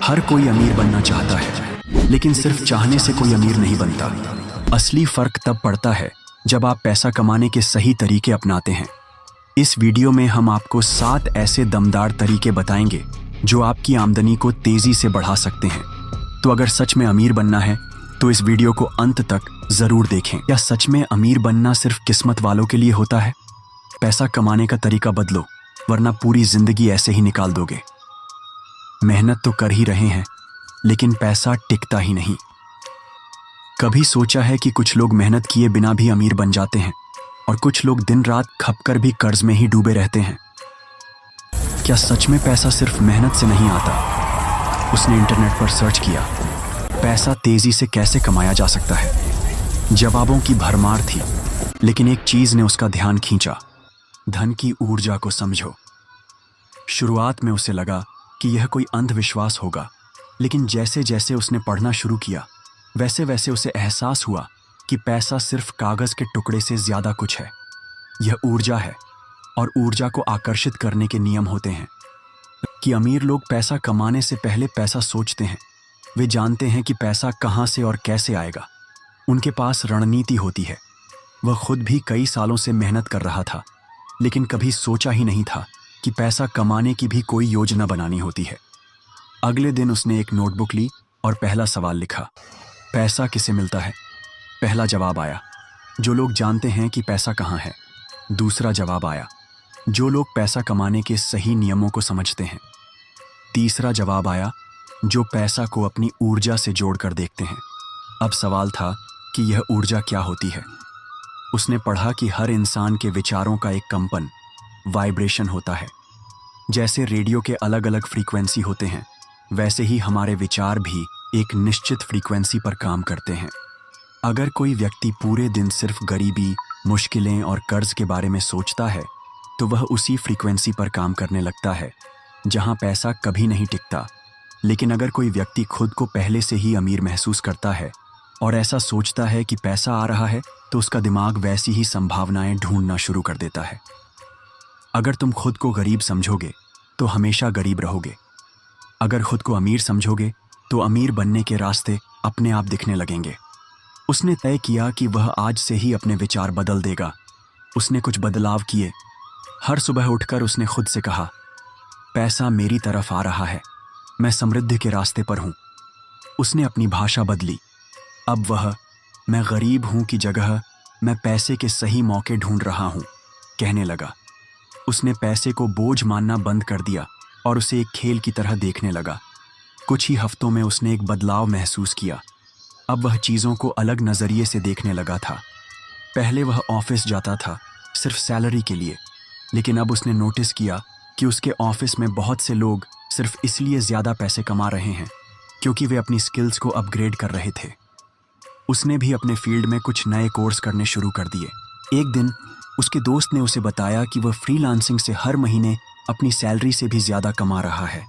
हर कोई अमीर बनना चाहता है, लेकिन सिर्फ चाहने से कोई अमीर नहीं बनता। असली फर्क तब पड़ता है जब आप पैसा कमाने के सही तरीके अपनाते हैं। इस वीडियो में हम आपको 7 ऐसे दमदार तरीके बताएंगे जो आपकी आमदनी को तेजी से बढ़ा सकते हैं। तो अगर सच में अमीर बनना है तो इस वीडियो को अंत तक जरूर देखें। क्या सच में अमीर बनना सिर्फ किस्मत वालों के लिए होता है? पैसा कमाने का तरीका बदलो, वरना पूरी जिंदगी ऐसे ही निकाल दोगे। मेहनत तो कर ही रहे हैं, लेकिन पैसा टिकता ही नहीं। कभी सोचा है कि कुछ लोग मेहनत किए बिना भी अमीर बन जाते हैं और कुछ लोग दिन रात खपकर भी कर्ज में ही डूबे रहते हैं। क्या सच में पैसा सिर्फ मेहनत से नहीं आता? उसने इंटरनेट पर सर्च किया, पैसा तेजी से कैसे कमाया जा सकता है। जवाबों की भरमार थी, लेकिन एक चीज ने उसका ध्यान खींचा, धन की ऊर्जा को समझो। शुरुआत में उसे लगा कि यह कोई अंधविश्वास होगा, लेकिन जैसे जैसे उसने पढ़ना शुरू किया वैसे वैसे उसे एहसास हुआ कि पैसा सिर्फ कागज के टुकड़े से ज्यादा कुछ है। यह ऊर्जा है, और ऊर्जा को आकर्षित करने के नियम होते हैं। कि अमीर लोग पैसा कमाने से पहले पैसा सोचते हैं। वे जानते हैं कि पैसा कहाँ से और कैसे आएगा। उनके पास रणनीति होती है। वह खुद भी कई सालों से मेहनत कर रहा था, लेकिन कभी सोचा ही नहीं था कि पैसा कमाने की भी कोई योजना बनानी होती है। अगले दिन उसने एक नोटबुक ली और पहला सवाल लिखा, पैसा किसे मिलता है? पहला जवाब आया, जो लोग जानते हैं कि पैसा कहाँ है। दूसरा जवाब आया, जो लोग पैसा कमाने के सही नियमों को समझते हैं। तीसरा जवाब आया, जो पैसा को अपनी ऊर्जा से जोड़कर देखते हैं। अब सवाल था कि यह ऊर्जा क्या होती है। उसने पढ़ा कि हर इंसान के विचारों का एक कंपन, वाइब्रेशन होता है। जैसे रेडियो के अलग अलग फ्रीक्वेंसी होते हैं, वैसे ही हमारे विचार भी एक निश्चित फ्रीक्वेंसी पर काम करते हैं। अगर कोई व्यक्ति पूरे दिन सिर्फ गरीबी, मुश्किलें और कर्ज के बारे में सोचता है, तो वह उसी फ्रीक्वेंसी पर काम करने लगता है जहां पैसा कभी नहीं टिकता। लेकिन अगर कोई व्यक्ति खुद को पहले से ही अमीर महसूस करता है और ऐसा सोचता है कि पैसा आ रहा है, तो उसका दिमाग वैसी ही संभावनाएं ढूंढना शुरू कर देता है। अगर तुम खुद को गरीब समझोगे तो हमेशा गरीब रहोगे। अगर खुद को अमीर समझोगे तो अमीर बनने के रास्ते अपने आप दिखने लगेंगे। उसने तय किया कि वह आज से ही अपने विचार बदल देगा। उसने कुछ बदलाव किए। हर सुबह उठकर उसने खुद से कहा, पैसा मेरी तरफ आ रहा है, मैं समृद्धि के रास्ते पर हूं। उसने अपनी भाषा बदली। अब वह मैं गरीब हूं की जगह मैं पैसे के सही मौके ढूंढ रहा हूं कहने लगा। उसने पैसे को बोझ मानना बंद कर दिया और उसे एक खेल की तरह देखने लगा। कुछ ही हफ्तों में उसने एक बदलाव महसूस किया। अब वह चीज़ों को अलग नज़रिए से देखने लगा था। पहले वह ऑफिस जाता था सिर्फ सैलरी के लिए, लेकिन अब उसने नोटिस किया कि उसके ऑफिस में बहुत से लोग सिर्फ इसलिए ज़्यादा पैसे कमा रहे हैं क्योंकि वे अपनी स्किल्स को अपग्रेड कर रहे थे। उसने भी अपने फील्ड में कुछ नए कोर्स करने शुरू कर दिए। एक दिन उसके दोस्त ने उसे बताया कि वह फ्रीलांसिंग से हर महीने अपनी सैलरी से भी ज़्यादा कमा रहा है।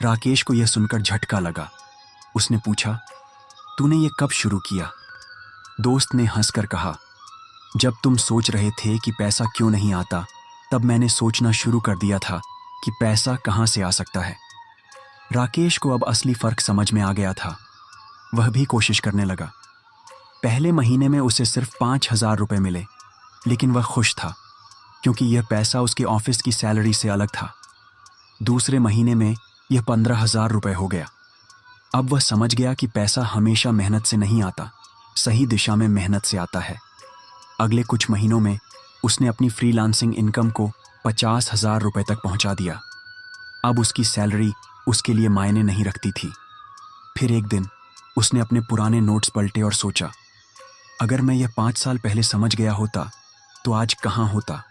राकेश को यह सुनकर झटका लगा। उसने पूछा, तूने ये कब शुरू किया? दोस्त ने हंसकर कहा, जब तुम सोच रहे थे कि पैसा क्यों नहीं आता, तब मैंने सोचना शुरू कर दिया था कि पैसा कहाँ से आ सकता है। राकेश को अब असली फर्क समझ में आ गया था। वह भी कोशिश करने लगा। पहले महीने में उसे सिर्फ 5,000 रुपये मिले, लेकिन वह खुश था क्योंकि यह पैसा उसके ऑफिस की सैलरी से अलग था। दूसरे महीने में यह 15,000 रुपये हो गया। अब वह समझ गया कि पैसा हमेशा मेहनत से नहीं आता, सही दिशा में मेहनत से आता है। अगले कुछ महीनों में उसने अपनी फ्रीलांसिंग इनकम को 50,000 रुपये तक पहुंचा दिया। अब उसकी सैलरी उसके लिए मायने नहीं रखती थी। फिर एक दिन उसने अपने पुराने नोट्स पलटे और सोचा, अगर मैं यह 5 साल पहले समझ गया होता तो आज कहाँ होता।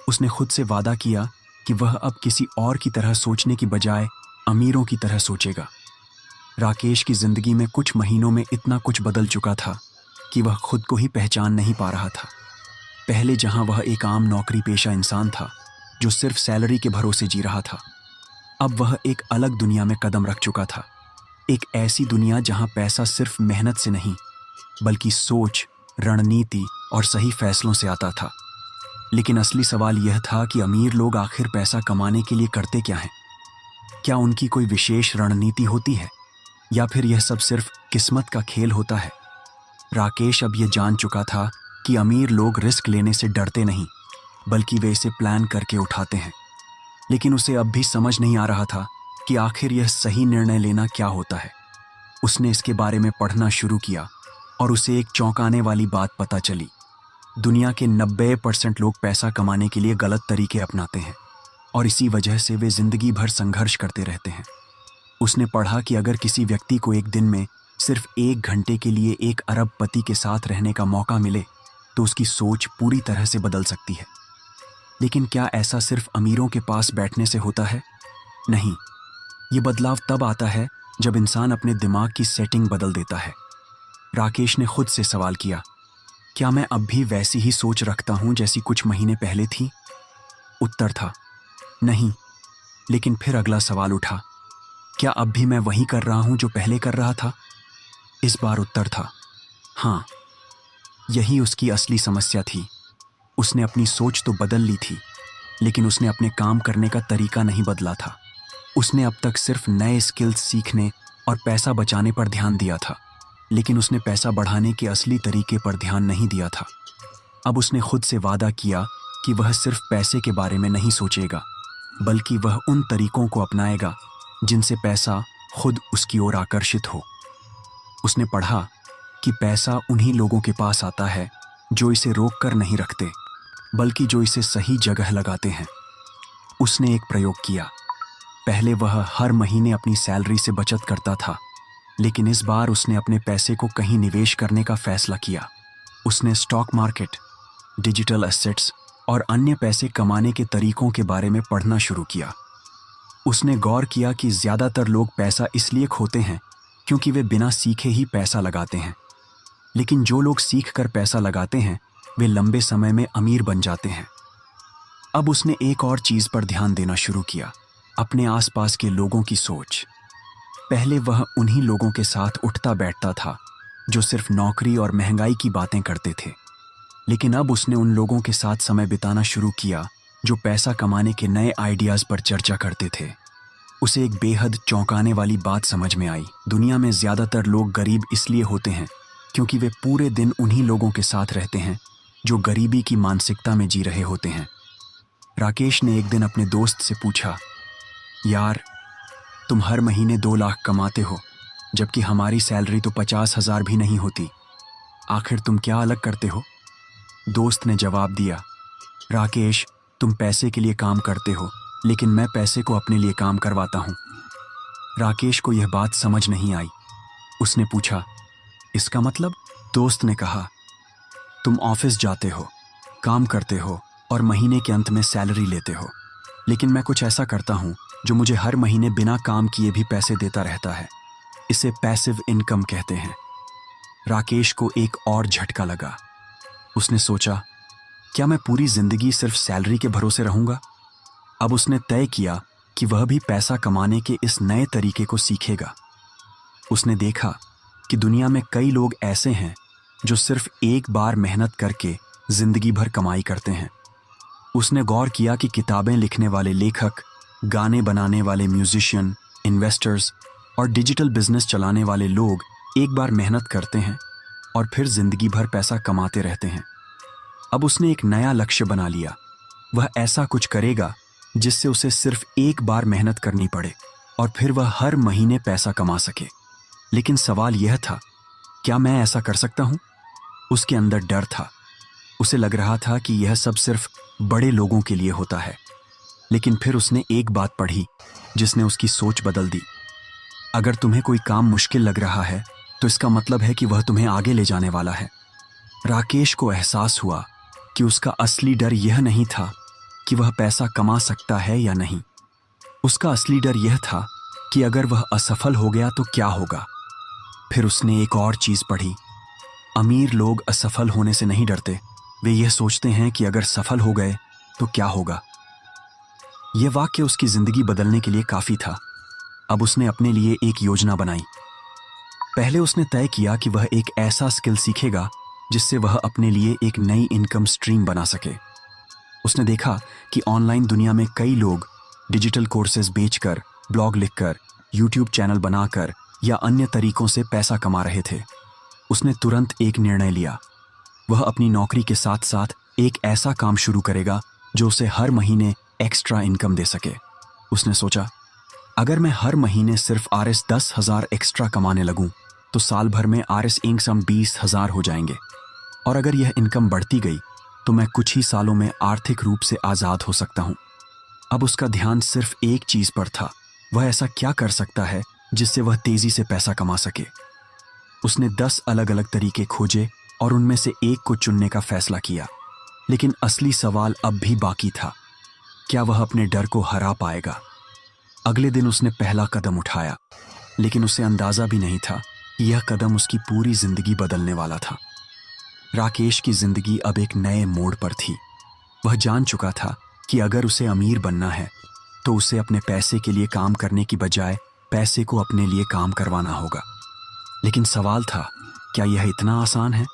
उसने खुद से वादा किया कि वह अब किसी और की तरह सोचने की बजाय अमीरों की तरह सोचेगा। राकेश की जिंदगी में कुछ महीनों में इतना कुछ बदल चुका था कि वह खुद को ही पहचान नहीं पा रहा था। पहले जहां वह एक आम नौकरी पेशा इंसान था जो सिर्फ सैलरी के भरोसे जी रहा था, अब वह एक अलग दुनिया में कदम रख चुका था। एक ऐसी दुनिया जहां पैसा सिर्फ मेहनत से नहीं, बल्कि सोच, रणनीति और सही फैसलों से आता था। लेकिन असली सवाल यह था कि अमीर लोग आखिर पैसा कमाने के लिए करते क्या हैं? क्या उनकी कोई विशेष रणनीति होती है या फिर यह सब सिर्फ किस्मत का खेल होता है? राकेश अब यह जान चुका था कि अमीर लोग रिस्क लेने से डरते नहीं, बल्कि वे इसे प्लान करके उठाते हैं। लेकिन उसे अब भी समझ नहीं आ रहा था कि आखिर यह सही निर्णय लेना क्या होता है। उसने इसके बारे में पढ़ना शुरू किया और उसे एक चौंकाने वाली बात पता चली। दुनिया के 90% लोग पैसा कमाने के लिए गलत तरीके अपनाते हैं और इसी वजह से वे जिंदगी भर संघर्ष करते रहते हैं। उसने पढ़ा कि अगर किसी व्यक्ति को एक दिन में सिर्फ 1 घंटे के लिए एक अरबपति के साथ रहने का मौका मिले तो उसकी सोच पूरी तरह से बदल सकती है। लेकिन क्या ऐसा सिर्फ अमीरों के पास बैठने से होता है? नहीं, ये बदलाव तब आता है जब इंसान अपने दिमाग की सेटिंग बदल देता है। राकेश ने खुद से सवाल किया, क्या मैं अब भी वैसी ही सोच रखता हूं जैसी कुछ महीने पहले थी? उत्तर था नहीं। लेकिन फिर अगला सवाल उठा, क्या अब भी मैं वही कर रहा हूं जो पहले कर रहा था? इस बार उत्तर था हाँ। यही उसकी असली समस्या थी। उसने अपनी सोच तो बदल ली थी, लेकिन उसने अपने काम करने का तरीका नहीं बदला था। उसने अब तक सिर्फ नए स्किल्स सीखने और पैसा बचाने पर ध्यान दिया था, लेकिन उसने पैसा बढ़ाने के असली तरीके पर ध्यान नहीं दिया था। अब उसने खुद से वादा किया कि वह सिर्फ पैसे के बारे में नहीं सोचेगा, बल्कि वह उन तरीकों को अपनाएगा जिनसे पैसा खुद उसकी ओर आकर्षित हो। उसने पढ़ा कि पैसा उन्हीं लोगों के पास आता है जो इसे रोक कर नहीं रखते, बल्कि जो इसे सही जगह लगाते हैं। उसने एक प्रयोग किया। पहले वह हर महीने अपनी सैलरी से बचत करता था, लेकिन इस बार उसने अपने पैसे को कहीं निवेश करने का फैसला किया। उसने स्टॉक मार्केट, डिजिटल एसेट्स और अन्य पैसे कमाने के तरीकों के बारे में पढ़ना शुरू किया। उसने गौर किया कि ज़्यादातर लोग पैसा इसलिए खोते हैं क्योंकि वे बिना सीखे ही पैसा लगाते हैं, लेकिन जो लोग सीख कर पैसा लगाते हैं वे लंबे समय में अमीर बन जाते हैं। अब उसने एक और चीज़ पर ध्यान देना शुरू किया, अपने आसपास के लोगों की सोच। पहले वह उन्हीं लोगों के साथ उठता बैठता था जो सिर्फ नौकरी और महंगाई की बातें करते थे, लेकिन अब उसने उन लोगों के साथ समय बिताना शुरू किया जो पैसा कमाने के नए आइडियाज़ पर चर्चा करते थे। उसे एक बेहद चौंकाने वाली बात समझ में आई। दुनिया में ज़्यादातर लोग गरीब इसलिए होते हैं क्योंकि वे पूरे दिन उन्हीं लोगों के साथ रहते हैं जो गरीबी की मानसिकता में जी रहे होते हैं। राकेश ने एक दिन अपने दोस्त से पूछा, यार, तुम हर महीने 2 लाख कमाते हो, जबकि हमारी सैलरी तो 50,000 भी नहीं होती। आखिर तुम क्या अलग करते हो? दोस्त ने जवाब दिया, राकेश, तुम पैसे के लिए काम करते हो, लेकिन मैं पैसे को अपने लिए काम करवाता हूँ। राकेश को यह बात समझ नहीं आई। उसने पूछा, इसका मतलब? दोस्त ने कहा, तुम ऑफिस जाते हो, काम करते हो और महीने के अंत में सैलरी लेते हो, लेकिन मैं कुछ ऐसा करता हूँ जो मुझे हर महीने बिना काम किए भी पैसे देता रहता है। इसे पैसिव इनकम कहते हैं। राकेश को एक और झटका लगा। उसने सोचा, क्या मैं पूरी जिंदगी सिर्फ सैलरी के भरोसे रहूंगा? अब उसने तय किया कि वह भी पैसा कमाने के इस नए तरीके को सीखेगा। उसने देखा कि दुनिया में कई लोग ऐसे हैं जो सिर्फ एक बार मेहनत करके जिंदगी भर कमाई करते हैं। उसने गौर किया कि किताबें लिखने वाले लेखक, गाने बनाने वाले म्यूजिशियन, इन्वेस्टर्स और डिजिटल बिजनेस चलाने वाले लोग एक बार मेहनत करते हैं और फिर जिंदगी भर पैसा कमाते रहते हैं। अब उसने एक नया लक्ष्य बना लिया। वह ऐसा कुछ करेगा जिससे उसे सिर्फ एक बार मेहनत करनी पड़े और फिर वह हर महीने पैसा कमा सके। लेकिन सवाल यह था, क्या मैं ऐसा कर सकता हूं? उसके अंदर डर था। उसे लग रहा था कि यह सब सिर्फ बड़े लोगों के लिए होता है। लेकिन फिर उसने एक बात पढ़ी जिसने उसकी सोच बदल दी। अगर तुम्हें कोई काम मुश्किल लग रहा है तो इसका मतलब है कि वह तुम्हें आगे ले जाने वाला है। राकेश को एहसास हुआ कि उसका असली डर यह नहीं था कि वह पैसा कमा सकता है या नहीं। उसका असली डर यह था कि अगर वह असफल हो गया तो क्या होगा। फिर उसने एक और चीज़ पढ़ी, अमीर लोग असफल होने से नहीं डरते, वे यह सोचते हैं कि अगर सफल हो गए तो क्या होगा। यह वाक्य उसकी ज़िंदगी बदलने के लिए काफ़ी था। अब उसने अपने लिए एक योजना बनाई। पहले उसने तय किया कि वह एक ऐसा स्किल सीखेगा जिससे वह अपने लिए एक नई इनकम स्ट्रीम बना सके। उसने देखा कि ऑनलाइन दुनिया में कई लोग डिजिटल कोर्सेज बेचकर ब्लॉग लिखकर, यूट्यूब चैनल बनाकर या अन्य तरीकों से पैसा कमा रहे थे। उसने तुरंत एक निर्णय लिया। वह अपनी नौकरी के साथ साथ एक ऐसा काम शुरू करेगा जो उसे हर महीने एक्स्ट्रा इनकम दे सके। उसने सोचा, अगर मैं हर महीने सिर्फ RS 10,000 एक्स्ट्रा कमाने लगूं तो साल भर में RS इनकम 20,000 हो जाएंगे, और अगर यह इनकम बढ़ती गई तो मैं कुछ ही सालों में आर्थिक रूप से आज़ाद हो सकता हूं। अब उसका ध्यान सिर्फ एक चीज़ पर था, वह ऐसा क्या कर सकता है जिससे वह तेज़ी से पैसा कमा सके। उसने 10 अलग अलग तरीके खोजे और उनमें से एक को चुनने का फैसला किया। लेकिन असली सवाल अब भी बाकी था, क्या वह अपने डर को हरा पाएगा? अगले दिन उसने पहला कदम उठाया, लेकिन उसे अंदाज़ा भी नहीं था कि यह कदम उसकी पूरी जिंदगी बदलने वाला था। राकेश की जिंदगी अब एक नए मोड़ पर थी। वह जान चुका था कि अगर उसे अमीर बनना है तो उसे अपने पैसे के लिए काम करने की बजाय पैसे को अपने लिए काम करवाना होगा। लेकिन सवाल था, क्या यह इतना आसान है?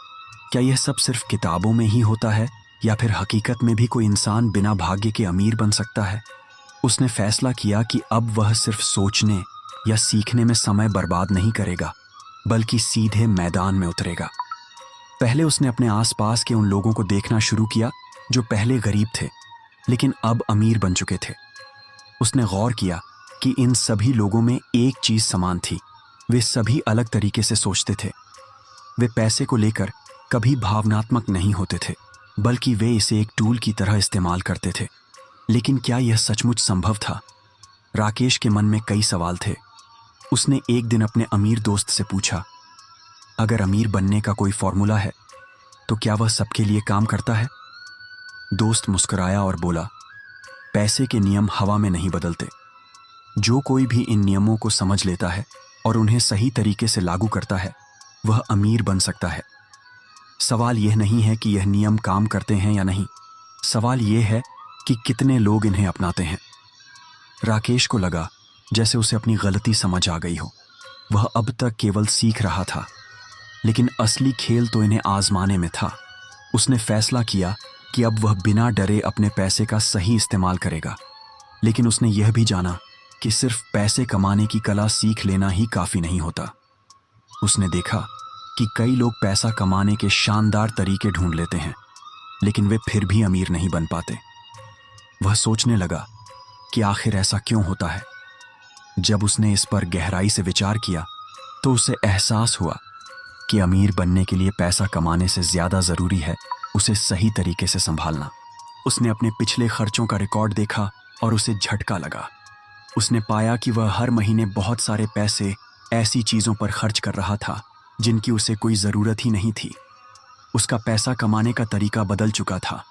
क्या यह सब सिर्फ किताबों में ही होता है, या फिर हकीकत में भी कोई इंसान बिना भाग्य के अमीर बन सकता है? उसने फैसला किया कि अब वह सिर्फ सोचने या सीखने में समय बर्बाद नहीं करेगा, बल्कि सीधे मैदान में उतरेगा। पहले उसने अपने आसपास के उन लोगों को देखना शुरू किया जो पहले गरीब थे लेकिन अब अमीर बन चुके थे। उसने गौर किया कि इन सभी लोगों में एक चीज समान थी, वे सभी अलग तरीके से सोचते थे। वे पैसे को लेकर कभी भावनात्मक नहीं होते थे, बल्कि वे इसे एक टूल की तरह इस्तेमाल करते थे। लेकिन क्या यह सचमुच संभव था? राकेश के मन में कई सवाल थे। उसने एक दिन अपने अमीर दोस्त से पूछा, अगर अमीर बनने का कोई फॉर्मूला है तो क्या वह सबके लिए काम करता है? दोस्त मुस्कुराया और बोला, पैसे के नियम हवा में नहीं बदलते। जो कोई भी इन नियमों को समझ लेता है और उन्हें सही तरीके से लागू करता है, वह अमीर बन सकता है। सवाल यह नहीं है कि यह नियम काम करते हैं या नहीं, सवाल यह है कि कितने लोग इन्हें अपनाते हैं। राकेश को लगा जैसे उसे अपनी गलती समझ आ गई हो। वह अब तक केवल सीख रहा था, लेकिन असली खेल तो इन्हें आजमाने में था। उसने फैसला किया कि अब वह बिना डरे अपने पैसे का सही इस्तेमाल करेगा। लेकिन उसने यह भी जाना कि सिर्फ पैसे कमाने की कला सीख लेना ही काफी नहीं होता। उसने देखा कि कई लोग पैसा कमाने के शानदार तरीके ढूंढ लेते हैं, लेकिन वे फिर भी अमीर नहीं बन पाते। वह सोचने लगा कि आखिर ऐसा क्यों होता है। जब उसने इस पर गहराई से विचार किया तो उसे एहसास हुआ कि अमीर बनने के लिए पैसा कमाने से ज्यादा जरूरी है उसे सही तरीके से संभालना। उसने अपने पिछले खर्चों का रिकॉर्ड देखा और उसे झटका लगा। उसने पाया कि वह हर महीने बहुत सारे पैसे ऐसी चीजों पर खर्च कर रहा था जिनकी उसे कोई जरूरत ही नहीं थी। उसका पैसा कमाने का तरीका बदल चुका था,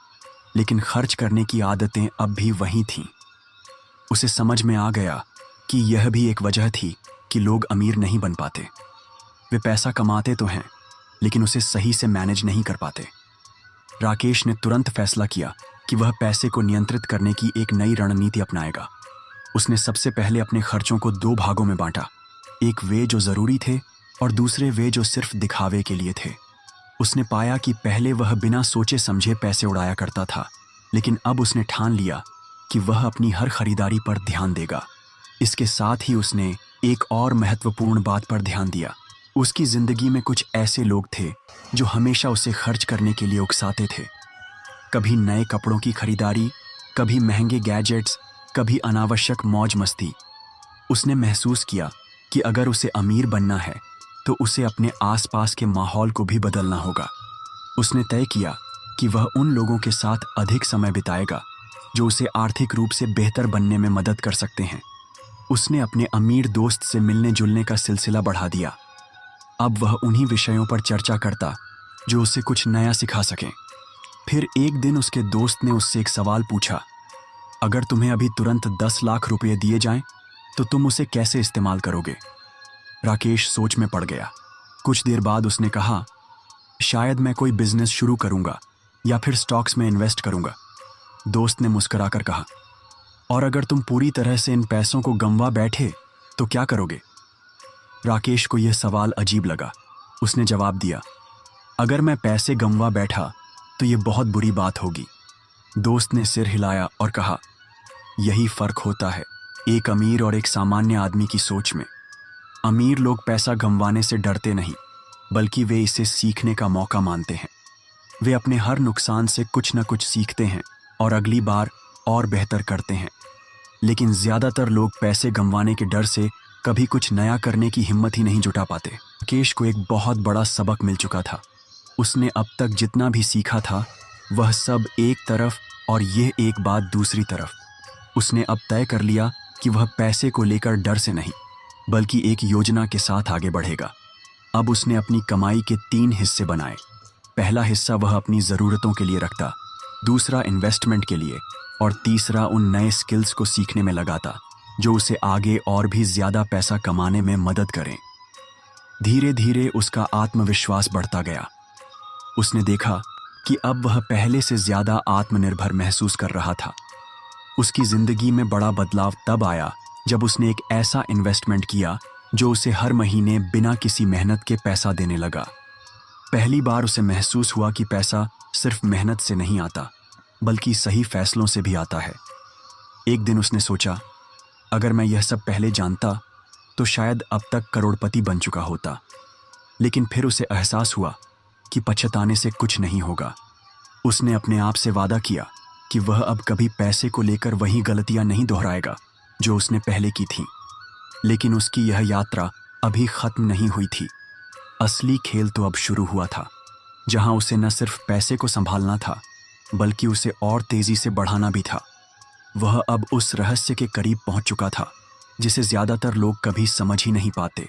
लेकिन खर्च करने की आदतें अब भी वही थीं। उसे समझ में आ गया कि यह भी एक वजह थी कि लोग अमीर नहीं बन पाते। वे पैसा कमाते तो हैं, लेकिन उसे सही से मैनेज नहीं कर पाते। राकेश ने तुरंत फैसला किया कि वह पैसे को नियंत्रित करने की एक नई रणनीति अपनाएगा। उसने सबसे पहले अपने खर्चों को 2 भागों में बांटा, एक वे जो जरूरी थे और दूसरे वे जो सिर्फ दिखावे के लिए थे। उसने पाया कि पहले वह बिना सोचे समझे पैसे उड़ाया करता था, लेकिन अब उसने ठान लिया कि वह अपनी हर खरीदारी पर ध्यान देगा। इसके साथ ही उसने एक और महत्वपूर्ण बात पर ध्यान दिया। उसकी जिंदगी में कुछ ऐसे लोग थे जो हमेशा उसे खर्च करने के लिए उकसाते थे। कभी नए कपड़ों की खरीदारी, कभी महंगे गैजेट्स, कभी अनावश्यक मौज मस्ती। उसने महसूस किया कि अगर उसे अमीर बनना है तो उसे अपने आसपास के माहौल को भी बदलना होगा। उसने तय किया कि वह उन लोगों के साथ अधिक समय बिताएगा जो उसे आर्थिक रूप से बेहतर बनने में मदद कर सकते हैं। उसने अपने अमीर दोस्त से मिलने जुलने का सिलसिला बढ़ा दिया। अब वह उन्हीं विषयों पर चर्चा करता जो उसे कुछ नया सिखा सकें। फिर एक दिन उसके दोस्त ने उससे एक सवाल पूछा, अगर तुम्हें अभी तुरंत 10 लाख रुपए दिए जाएं तो तुम उसे कैसे इस्तेमाल करोगे? राकेश सोच में पड़ गया। कुछ देर बाद उसने कहा, शायद मैं कोई बिजनेस शुरू करूंगा या फिर स्टॉक्स में इन्वेस्ट करूंगा। दोस्त ने मुस्कुराकर कहा, और अगर तुम पूरी तरह से इन पैसों को गंवा बैठे तो क्या करोगे? राकेश को यह सवाल अजीब लगा। उसने जवाब दिया, अगर मैं पैसे गंवा बैठा तो यह बहुत बुरी बात होगी। दोस्त ने सिर हिलाया और कहा, यही फर्क होता है एक अमीर और एक सामान्य आदमी की सोच में। अमीर लोग पैसा गंवाने से डरते नहीं, बल्कि वे इसे सीखने का मौका मानते हैं। वे अपने हर नुकसान से कुछ न कुछ सीखते हैं और अगली बार और बेहतर करते हैं। लेकिन ज्यादातर लोग पैसे गंवाने के डर से कभी कुछ नया करने की हिम्मत ही नहीं जुटा पाते। राकेश को एक बहुत बड़ा सबक मिल चुका था। उसने अब तक जितना भी सीखा था वह सब एक तरफ और यह एक बात दूसरी तरफ। उसने अब तय कर लिया कि वह पैसे को लेकर डर से नहीं, बल्कि एक योजना के साथ आगे बढ़ेगा। अब उसने अपनी कमाई के 3 हिस्से बनाए। पहला हिस्सा वह अपनी ज़रूरतों के लिए रखता, दूसरा इन्वेस्टमेंट के लिए और तीसरा उन नए स्किल्स को सीखने में लगाता जो उसे आगे और भी ज़्यादा पैसा कमाने में मदद करें। धीरे धीरे उसका आत्मविश्वास बढ़ता गया। उसने देखा कि अब वह पहले से ज़्यादा आत्मनिर्भर महसूस कर रहा था। उसकी ज़िंदगी में बड़ा बदलाव तब आया जब उसने एक ऐसा इन्वेस्टमेंट किया जो उसे हर महीने बिना किसी मेहनत के पैसा देने लगा। पहली बार उसे महसूस हुआ कि पैसा सिर्फ मेहनत से नहीं आता, बल्कि सही फैसलों से भी आता है। एक दिन उसने सोचा, अगर मैं यह सब पहले जानता तो शायद अब तक करोड़पति बन चुका होता। लेकिन फिर उसे एहसास हुआ कि पछताने से कुछ नहीं होगा। उसने अपने आप से वादा किया कि वह अब कभी पैसे को लेकर वही गलतियां नहीं दोहराएगा जो उसने पहले की थी। लेकिन उसकी यह यात्रा अभी खत्म नहीं हुई थी। असली खेल तो अब शुरू हुआ था, जहां उसे न सिर्फ पैसे को संभालना था, बल्कि उसे और तेजी से बढ़ाना भी था। वह अब उस रहस्य के करीब पहुंच चुका था जिसे ज्यादातर लोग कभी समझ ही नहीं पाते।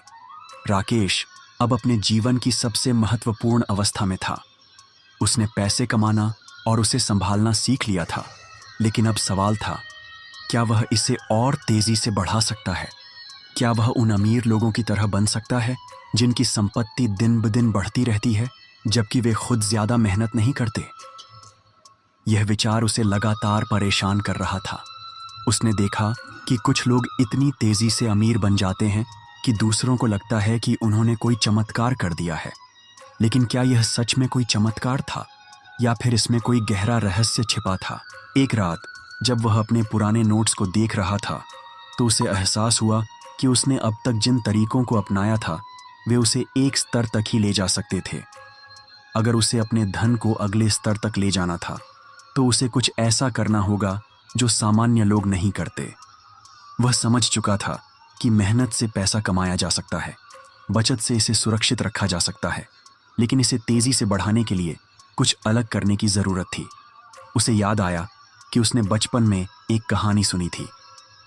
राकेश अब अपने जीवन की सबसे महत्वपूर्ण अवस्था में था। उसने पैसे कमाना और उसे संभालना सीख लिया था, लेकिन अब सवाल था, क्या वह इसे और तेजी से बढ़ा सकता है? क्या वह उन अमीर लोगों की तरह बन सकता है जिनकी संपत्ति दिन ब दिन बढ़ती रहती है जबकि वे खुद ज्यादा मेहनत नहीं करते? यह विचार उसे लगातार परेशान कर रहा था। उसने देखा कि कुछ लोग इतनी तेजी से अमीर बन जाते हैं कि दूसरों को लगता है कि उन्होंने कोई चमत्कार कर दिया है। लेकिन क्या यह सच में कोई चमत्कार था या फिर इसमें कोई गहरा रहस्य छिपा था? एक रात जब वह अपने पुराने नोट्स को देख रहा था तो उसे एहसास हुआ कि उसने अब तक जिन तरीकों को अपनाया था वे उसे एक स्तर तक ही ले जा सकते थे। अगर उसे अपने धन को अगले स्तर तक ले जाना था तो उसे कुछ ऐसा करना होगा जो सामान्य लोग नहीं करते। वह समझ चुका था कि मेहनत से पैसा कमाया जा सकता है, बचत से इसे सुरक्षित रखा जा सकता है, लेकिन इसे तेजी से बढ़ाने के लिए कुछ अलग करने की ज़रूरत थी। उसे याद आया कि उसने बचपन में एक कहानी सुनी थी।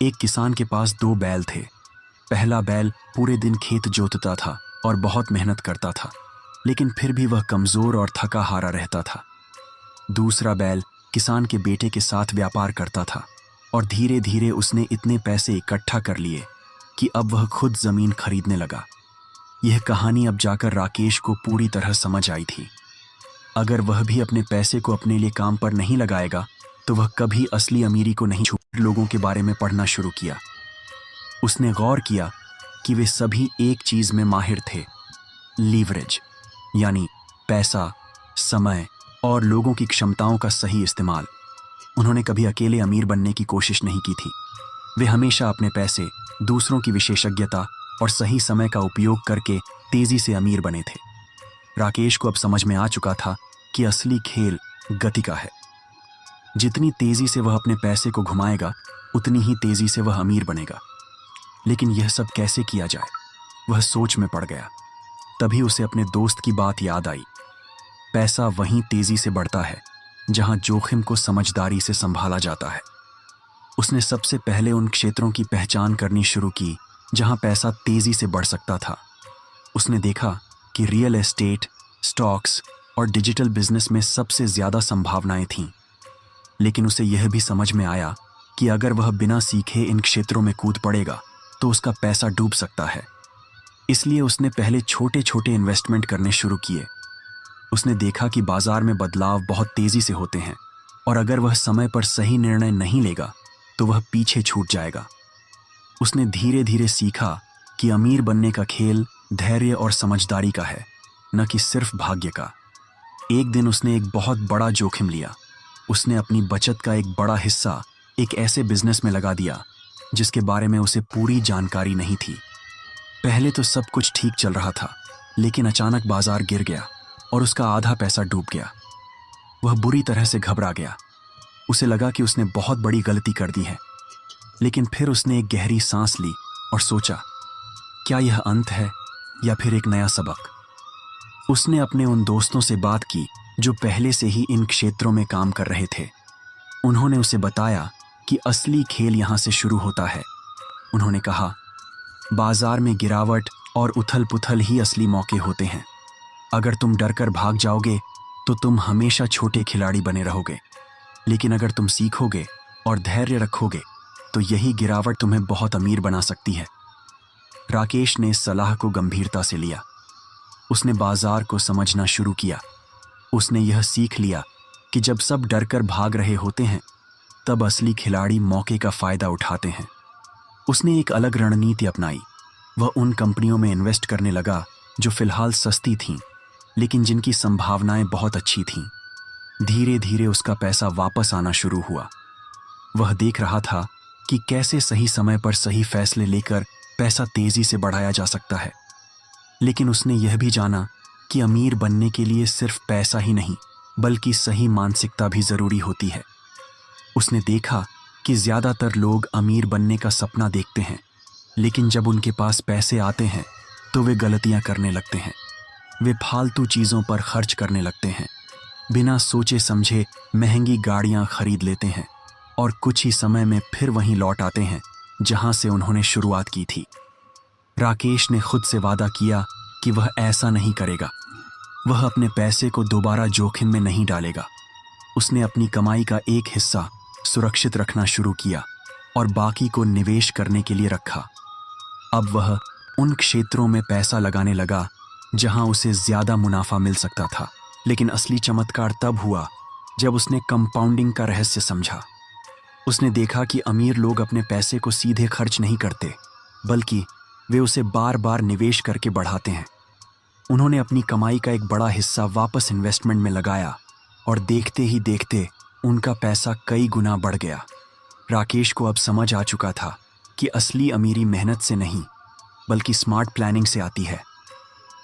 एक किसान के पास 2 बैल थे। पहला बैल पूरे दिन खेत जोतता था और बहुत मेहनत करता था, लेकिन फिर भी वह कमज़ोर और थका हारा रहता था। दूसरा बैल किसान के बेटे के साथ व्यापार करता था और धीरे धीरे उसने इतने पैसे इकट्ठा कर लिए कि अब वह खुद ज़मीन खरीदने लगा। यह कहानी अब जाकर राकेश को पूरी तरह समझ आई थी। अगर वह भी अपने पैसे को अपने लिए काम पर नहीं लगाएगा तो वह कभी असली अमीरी को नहीं छू। लोगों के बारे में पढ़ना शुरू किया। उसने गौर किया कि वे सभी एक चीज़ में माहिर थे, लीवरेज, यानी पैसा, समय और लोगों की क्षमताओं का सही इस्तेमाल। उन्होंने कभी अकेले अमीर बनने की कोशिश नहीं की थी। वे हमेशा अपने पैसे, दूसरों की विशेषज्ञता और सही समय का उपयोग करके तेजी से अमीर बने थे। राकेश को अब समझ में आ चुका था कि असली खेल गति का है। जितनी तेजी से वह अपने पैसे को घुमाएगा, उतनी ही तेजी से वह अमीर बनेगा। लेकिन यह सब कैसे किया जाए? वह सोच में पड़ गया। तभी उसे अपने दोस्त की बात याद आई। पैसा वहीं तेजी से बढ़ता है जहां जोखिम को समझदारी से संभाला जाता है। उसने सबसे पहले उन क्षेत्रों की पहचान करनी शुरू की जहां पैसा तेजी से बढ़ सकता था। उसने देखा कि रियल एस्टेट, स्टॉक्स और डिजिटल बिजनेस में सबसे ज़्यादा संभावनाएं थीं। लेकिन उसे यह भी समझ में आया कि अगर वह बिना सीखे इन क्षेत्रों में कूद पड़ेगा तो उसका पैसा डूब सकता है। इसलिए उसने पहले छोटे छोटे इन्वेस्टमेंट करने शुरू किए। उसने देखा कि बाजार में बदलाव बहुत तेजी से होते हैं और अगर वह समय पर सही निर्णय नहीं लेगा तो वह पीछे छूट जाएगा। उसने धीरे धीरे सीखा कि अमीर बनने का खेल धैर्य और समझदारी का है, न कि सिर्फ भाग्य का। एक दिन उसने एक बहुत बड़ा जोखिम लिया। उसने अपनी बचत का एक बड़ा हिस्सा एक ऐसे बिजनेस में लगा दिया जिसके बारे में उसे पूरी जानकारी नहीं थी। पहले तो सब कुछ ठीक चल रहा था, लेकिन अचानक बाजार गिर गया और उसका आधा पैसा डूब गया। वह बुरी तरह से घबरा गया। उसे लगा कि उसने बहुत बड़ी गलती कर दी है, लेकिन फिर उसने एक गहरी सांस ली और सोचा, क्या यह अंत है या फिर एक नया सबक। उसने अपने उन दोस्तों से बात की जो पहले से ही इन क्षेत्रों में काम कर रहे थे। उन्होंने उसे बताया कि असली खेल यहां से शुरू होता है। उन्होंने कहा, बाजार में गिरावट और उथल पुथल ही असली मौके होते हैं। अगर तुम डरकर भाग जाओगे तो तुम हमेशा छोटे खिलाड़ी बने रहोगे, लेकिन अगर तुम सीखोगे और धैर्य रखोगे तो यही गिरावट तुम्हें बहुत अमीर बना सकती है। राकेश ने इस सलाह को गंभीरता से लिया। उसने बाजार को समझना शुरू किया। उसने यह सीख लिया कि जब सब डरकर भाग रहे होते हैं, तब असली खिलाड़ी मौके का फायदा उठाते हैं। उसने एक अलग रणनीति अपनाई। वह उन कंपनियों में इन्वेस्ट करने लगा जो फिलहाल सस्ती थीं, लेकिन जिनकी संभावनाएं बहुत अच्छी थीं। धीरे धीरे उसका पैसा वापस आना शुरू हुआ। वह देख रहा था कि कैसे सही समय पर सही फैसले लेकर पैसा तेजी से बढ़ाया जा सकता है। लेकिन उसने यह भी जाना कि अमीर बनने के लिए सिर्फ पैसा ही नहीं, बल्कि सही मानसिकता भी जरूरी होती है। उसने देखा कि ज्यादातर लोग अमीर बनने का सपना देखते हैं, लेकिन जब उनके पास पैसे आते हैं तो वे गलतियां करने लगते हैं। वे फालतू चीजों पर खर्च करने लगते हैं, बिना सोचे समझे महंगी गाड़ियां खरीद लेते हैं और कुछ ही समय में फिर वहीं लौट आते हैं जहां से उन्होंने शुरुआत की थी। राकेश ने खुद से वादा किया कि वह ऐसा नहीं करेगा। वह अपने पैसे को दोबारा जोखिम में नहीं डालेगा। उसने अपनी कमाई का एक हिस्सा सुरक्षित रखना शुरू किया और बाकी को निवेश करने के लिए रखा। अब वह उन क्षेत्रों में पैसा लगाने लगा जहां उसे ज्यादा मुनाफा मिल सकता था। लेकिन असली चमत्कार तब हुआ जब उसने कंपाउंडिंग का रहस्य समझा। उसने देखा कि अमीर लोग अपने पैसे को सीधे खर्च नहीं करते, बल्कि वे उसे बार बार निवेश करके बढ़ाते हैं। उन्होंने अपनी कमाई का एक बड़ा हिस्सा वापस इन्वेस्टमेंट में लगाया और देखते ही देखते उनका पैसा कई गुना बढ़ गया। राकेश को अब समझ आ चुका था कि असली अमीरी मेहनत से नहीं, बल्कि स्मार्ट प्लानिंग से आती है।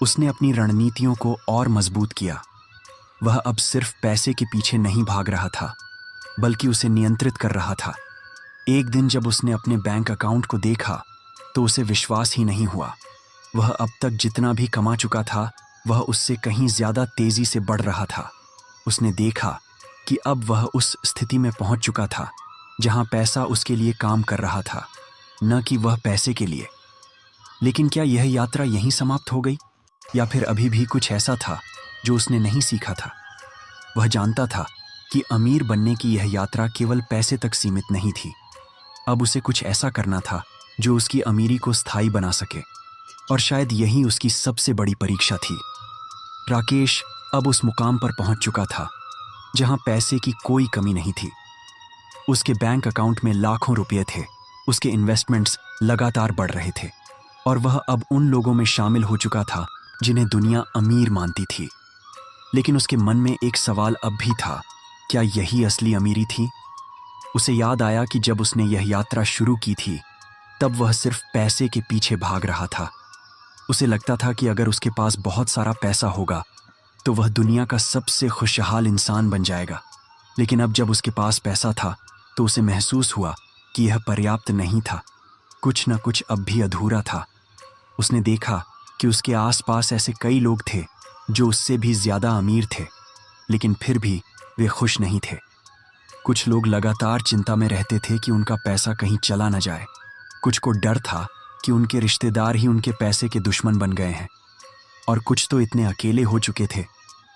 उसने अपनी रणनीतियों को और मजबूत किया। वह अब सिर्फ पैसे के पीछे नहीं भाग रहा था, बल्कि उसे नियंत्रित कर रहा था। एक दिन जब उसने अपने बैंक अकाउंट को देखा तो उसे विश्वास ही नहीं हुआ। वह अब तक जितना भी कमा चुका था, वह उससे कहीं ज्यादा तेजी से बढ़ रहा था। उसने देखा कि अब वह उस स्थिति में पहुंच चुका था जहां पैसा उसके लिए काम कर रहा था, न कि वह पैसे के लिए। लेकिन क्या यह यात्रा यहीं समाप्त हो गई, या फिर अभी भी कुछ ऐसा था जो उसने नहीं सीखा था? वह जानता था कि अमीर बनने की यह यात्रा केवल पैसे तक सीमित नहीं थी। अब उसे कुछ ऐसा करना था जो उसकी अमीरी को स्थायी बना सके, और शायद यही उसकी सबसे बड़ी परीक्षा थी। राकेश अब उस मुकाम पर पहुंच चुका था जहां पैसे की कोई कमी नहीं थी। उसके बैंक अकाउंट में लाखों रुपए थे। उसके इन्वेस्टमेंट्स लगातार बढ़ रहे थे और वह अब उन लोगों में शामिल हो चुका था जिन्हें दुनिया अमीर मानती थी। लेकिन उसके मन में एक सवाल अब भी था, क्या यही असली अमीरी थी? उसे याद आया कि जब उसने यह यात्रा शुरू की थी, तब वह सिर्फ पैसे के पीछे भाग रहा था। उसे लगता था कि अगर उसके पास बहुत सारा पैसा होगा तो वह दुनिया का सबसे खुशहाल इंसान बन जाएगा। लेकिन अब जब उसके पास पैसा था तो उसे महसूस हुआ कि यह पर्याप्त नहीं था। कुछ न कुछ अब भी अधूरा था। उसने देखा कि उसके आसपास ऐसे कई लोग थे जो उससे भी ज्यादा अमीर थे, लेकिन फिर भी वे खुश नहीं थे। कुछ लोग लगातार चिंता में रहते थे कि उनका पैसा कहीं चला न जाए। कुछ को डर था कि उनके रिश्तेदार ही उनके पैसे के दुश्मन बन गए हैं, और कुछ तो इतने अकेले हो चुके थे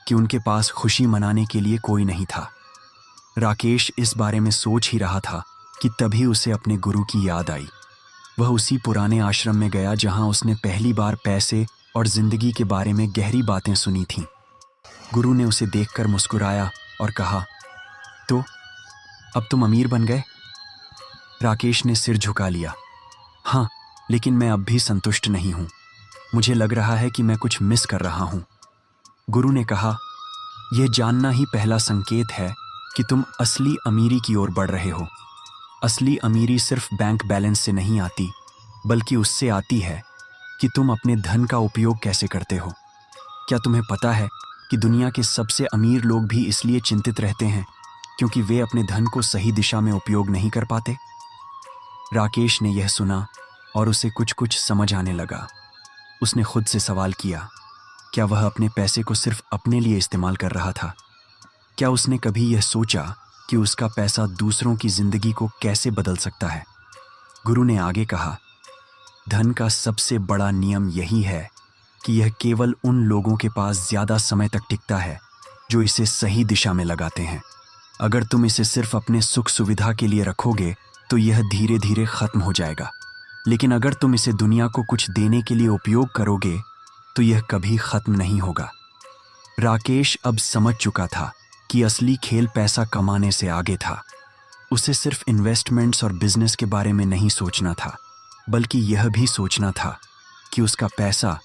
कि उनके पास खुशी मनाने के लिए कोई नहीं था। राकेश इस बारे में सोच ही रहा था कि तभी उसे अपने गुरु की याद आई। वह उसी पुराने आश्रम में गया जहां उसने पहली बार पैसे और जिंदगी के बारे में गहरी बातें सुनी थीं। गुरु ने उसे देखकर मुस्कुराया और कहा, तो अब तुम अमीर बन गए? राकेश ने सिर झुका लिया। हाँ, लेकिन मैं अब भी संतुष्ट नहीं हूं। मुझे लग रहा है कि मैं कुछ मिस कर रहा हूं। गुरु ने कहा, यह जानना ही पहला संकेत है कि तुम असली अमीरी की ओर बढ़ रहे हो। असली अमीरी सिर्फ बैंक बैलेंस से नहीं आती, बल्कि उससे आती है कि तुम अपने धन का उपयोग कैसे करते हो। क्या तुम्हें पता है कि दुनिया के सबसे अमीर लोग भी इसलिए चिंतित रहते हैं क्योंकि वे अपने धन को सही दिशा में उपयोग नहीं कर पाते? राकेश ने यह सुना और उसे कुछ कुछ समझ आने लगा। उसने खुद से सवाल किया, क्या वह अपने पैसे को सिर्फ अपने लिए इस्तेमाल कर रहा था? क्या उसने कभी यह सोचा कि उसका पैसा दूसरों की जिंदगी को कैसे बदल सकता है? गुरु ने आगे कहा, धन का सबसे बड़ा नियम यही है कि यह केवल उन लोगों के पास ज्यादा समय तक टिकता है जो इसे सही दिशा में लगाते हैं। अगर तुम इसे सिर्फ अपने सुख सुविधा के लिए रखोगे तो यह धीरे धीरे खत्म हो जाएगा, लेकिन अगर तुम इसे दुनिया को कुछ देने के लिए उपयोग करोगे तो यह कभी खत्म नहीं होगा। राकेश अब समझ चुका था कि असली खेल पैसा कमाने से आगे था। उसे सिर्फ इन्वेस्टमेंट्स और बिजनेस के बारे में नहीं सोचना था, बल्कि यह भी सोचना था कि उसका पैसा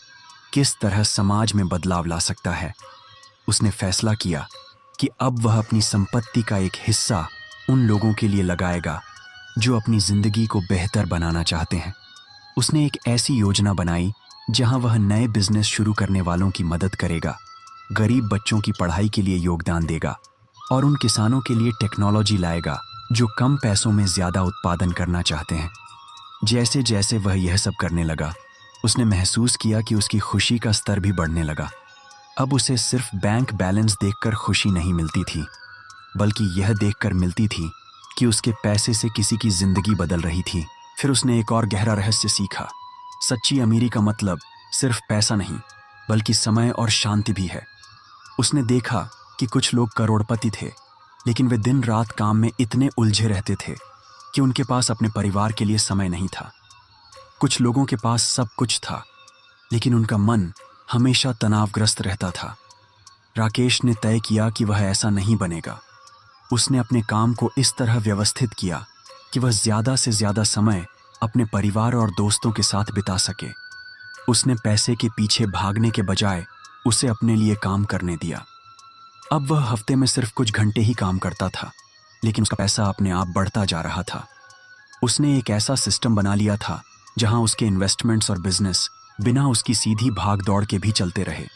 किस तरह समाज में बदलाव ला सकता है। उसने फैसला किया कि अब वह अपनी संपत्ति का एक हिस्सा उन लोगों के लिए लगाएगा जो अपनी जिंदगी को बेहतर बनाना चाहते हैं। उसने एक ऐसी योजना बनाई जहां वह नए बिजनेस शुरू करने वालों की मदद करेगा, गरीब बच्चों की पढ़ाई के लिए योगदान देगा और उन किसानों के लिए टेक्नोलॉजी लाएगा जो कम पैसों में ज्यादा उत्पादन करना चाहते हैं। जैसे जैसे वह यह सब करने लगा, उसने महसूस किया कि उसकी खुशी का स्तर भी बढ़ने लगा। अब उसे सिर्फ बैंक बैलेंस देखकर खुशी नहीं मिलती थी, बल्कि यह देखकर मिलती थी कि उसके पैसे से किसी की जिंदगी बदल रही थी। फिर उसने एक और गहरा रहस्य सीखा। सच्ची अमीरी का मतलब सिर्फ पैसा नहीं, बल्कि समय और शांति भी है। उसने देखा कि कुछ लोग करोड़पति थे, लेकिन वे दिन रात काम में इतने उलझे रहते थे कि उनके पास अपने परिवार के लिए समय नहीं था। कुछ लोगों के पास सब कुछ था, लेकिन उनका मन हमेशा तनावग्रस्त रहता था। राकेश ने तय किया कि वह ऐसा नहीं बनेगा। उसने अपने काम को इस तरह व्यवस्थित किया कि वह ज्यादा से ज्यादा समय अपने परिवार और दोस्तों के साथ बिता सके। उसने पैसे के पीछे भागने के बजाय उसे अपने लिए काम करने दिया। अब वह हफ्ते में सिर्फ कुछ घंटे ही काम करता था, लेकिन उसका पैसा अपने आप बढ़ता जा रहा था। उसने एक ऐसा सिस्टम बना लिया था जहां उसके इन्वेस्टमेंट्स और बिजनेस बिना उसकी सीधी भाग दौड़ के भी चलते रहे।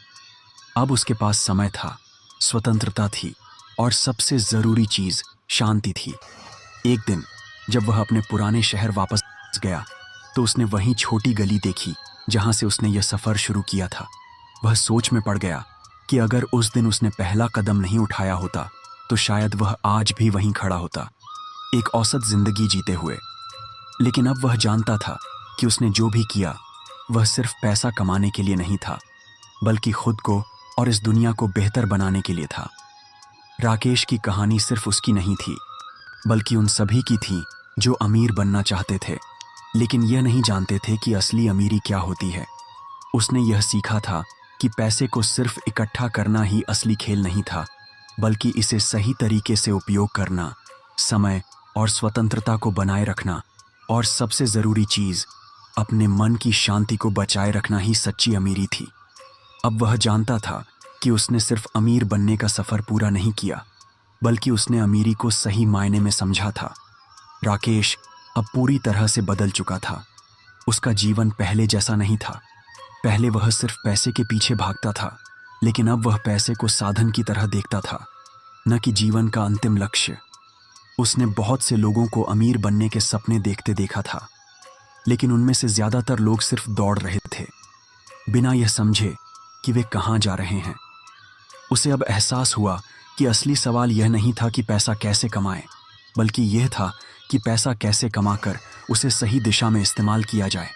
अब उसके पास समय था, स्वतंत्रता थी और सबसे जरूरी चीज शांति थी। एक दिन जब वह अपने पुराने शहर वापस गया तो उसने वहीं छोटी गली देखी जहां से उसने यह सफर शुरू किया था। वह सोच में पड़ गया कि अगर उस दिन उसने पहला कदम नहीं उठाया होता तो शायद वह आज भी वहीं खड़ा होता, एक औसत जिंदगी जीते हुए। लेकिन अब वह जानता था कि उसने जो भी किया वह सिर्फ पैसा कमाने के लिए नहीं था, बल्कि खुद को और इस दुनिया को बेहतर बनाने के लिए था। राकेश की कहानी सिर्फ उसकी नहीं थी, बल्कि उन सभी की थी जो अमीर बनना चाहते थे, लेकिन यह नहीं जानते थे कि असली अमीरी क्या होती है। उसने यह सीखा था कि पैसे को सिर्फ इकट्ठा करना ही असली खेल नहीं था, बल्कि इसे सही तरीके से उपयोग करना, समय और स्वतंत्रता को बनाए रखना और सबसे जरूरी चीज अपने मन की शांति को बचाए रखना ही सच्ची अमीरी थी। अब वह जानता था कि उसने सिर्फ अमीर बनने का सफर पूरा नहीं किया, बल्कि उसने अमीरी को सही मायने में समझा था। राकेश अब पूरी तरह से बदल चुका था। उसका जीवन पहले जैसा नहीं था। पहले वह सिर्फ पैसे के पीछे भागता था, लेकिन अब वह पैसे को साधन की तरह देखता था, न कि जीवन का अंतिम लक्ष्य। उसने बहुत से लोगों को अमीर बनने के सपने देखते देखा था, लेकिन उनमें से ज्यादातर लोग सिर्फ दौड़ रहे थे, बिना यह समझे कि वे कहां जा रहे हैं। उसे अब एहसास हुआ कि असली सवाल यह नहीं था कि पैसा कैसे कमाएं, बल्कि यह था कि पैसा कैसे कमाकर उसे सही दिशा में इस्तेमाल किया जाए।